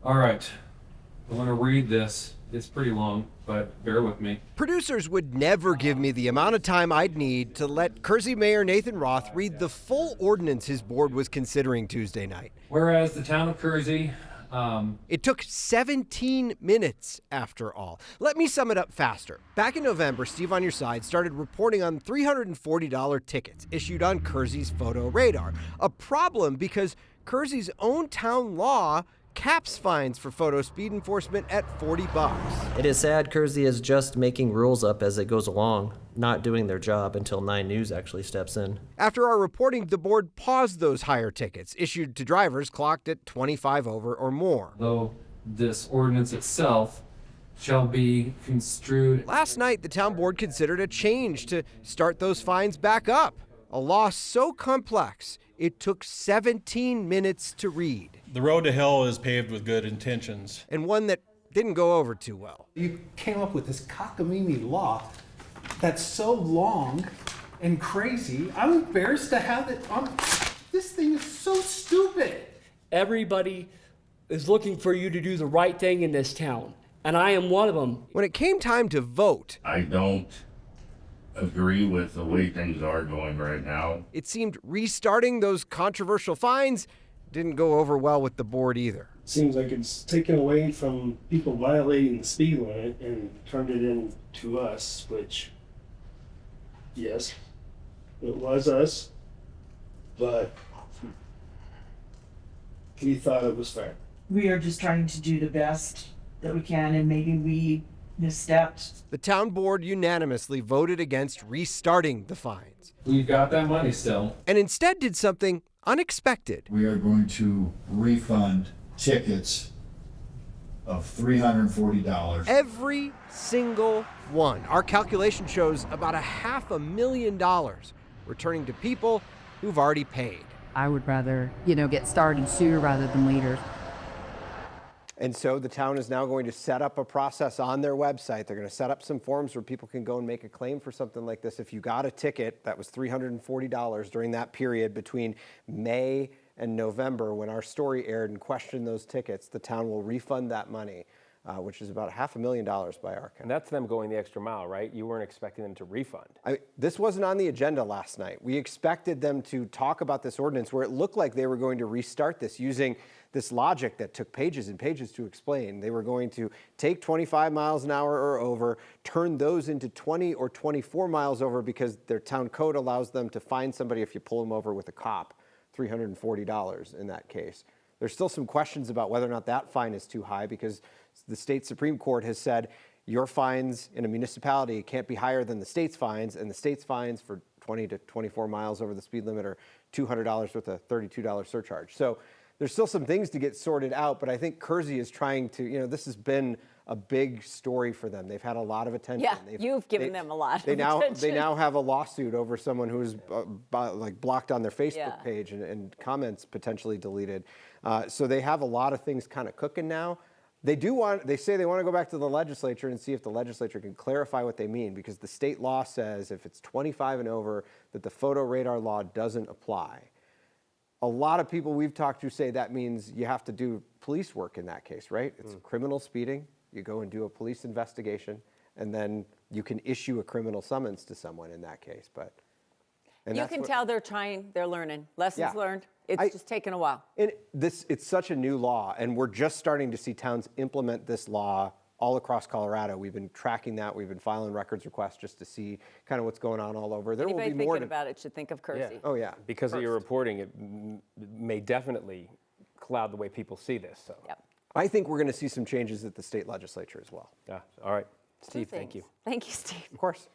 All right, I want to read this. It's pretty long, but bear with me. Producers would never give me the amount of time I'd need to let Kersey Mayor Nathan Roth read the full ordinance his board was considering Tuesday night. Whereas the town of Kersey, It took 17 minutes, after all. Let me sum it up faster. Back in November, Steve on your side started reporting on $340 tickets issued on Kersey's photo radar. A problem because Kersey's own town law caps fines for photo speed enforcement at $40. It is sad Kersey is just making rules up as it goes along, not doing their job until 9 News actually steps in. After our reporting, the board paused those higher tickets issued to drivers clocked at 25 over or more. though this ordinance itself shall be construed. Last night, the town board considered a change to start those fines back up. A law so complex, it took 17 minutes to read. The road to hell is paved with good intentions. And one that didn't go over too well. You came up with this cockamamie law that's so long and crazy. I'm embarrassed to have it on. This thing is so stupid. Everybody is looking for you to do the right thing in this town, and I am one of them. When it came time to vote, I don't agree with the way things are going right now. it seemed restarting those controversial fines didn't go over well with the board either. Seems like it's taken away from people violating the speed limit and turned it into us, which, yes, it was us, but we thought it was fair. We are just trying to do the best that we can, and maybe we misstepped. The town board unanimously voted against restarting the fines We've got that money still. and instead did something unexpected. We are going to refund tickets of $340. Every single one. Our calculation shows about $500,000 returning to people who've already paid. I would rather, get started sooner rather than later. And so the town is now going to set up a process on their website. They're going to set up some forms where people can go and make a claim for something like this. If you got a ticket that was $340 during that period between May and November when our story aired and questioned those tickets, the town will refund that money, which is about $500,000 by our count. And that's them going the extra mile, right? You weren't expecting them to refund. This wasn't on the agenda last night. We expected them to talk about this ordinance where it looked like they were going to restart this using this logic that took pages and pages to explain. They were going to take 25 miles an hour or over, turn those into 20 or 24 miles over because their town code allows them to fine somebody if you pull them over with a cop, $340 in that case. There's still some questions about whether or not that fine is too high because the state Supreme Court has said your fines in a municipality can't be higher than the state's fines, and the state's fines for 20 to 24 miles over the speed limit are $200 with a $32 surcharge. So there's still some things to get sorted out, but I think Kersey is trying to, this has been a big story for them. They've had a lot of attention. Yeah, you've given them a lot of attention. They attention. now have a lawsuit over someone who's blocked on their Facebook page and comments potentially deleted. So they have a lot of things kind of cooking now. They say they want to go back to the legislature and see if the legislature can clarify what they mean, because the state law says if it's 25 and over that the photo radar law doesn't apply. A lot of people we've talked to say that means you have to do police work in that case, right? It's criminal speeding. You go and do a police investigation, and then you can issue a criminal summons to someone in that case. You can tell they're learning. Lessons learned. It's just taken a while. And it's such a new law, and we're just starting to see towns implement this law all across Colorado. We've been tracking that. We've been filing records requests just to see kind of what's going on all over. There Anybody will be more thinking about it should think of Kersey. Yeah. Oh, yeah. Because of your reporting, it may definitely cloud the way people see this. So. Yep. I think we're going to see some changes at the state legislature as well. Yeah. All right. Steve, thank you. Thank you, Steve. Of course.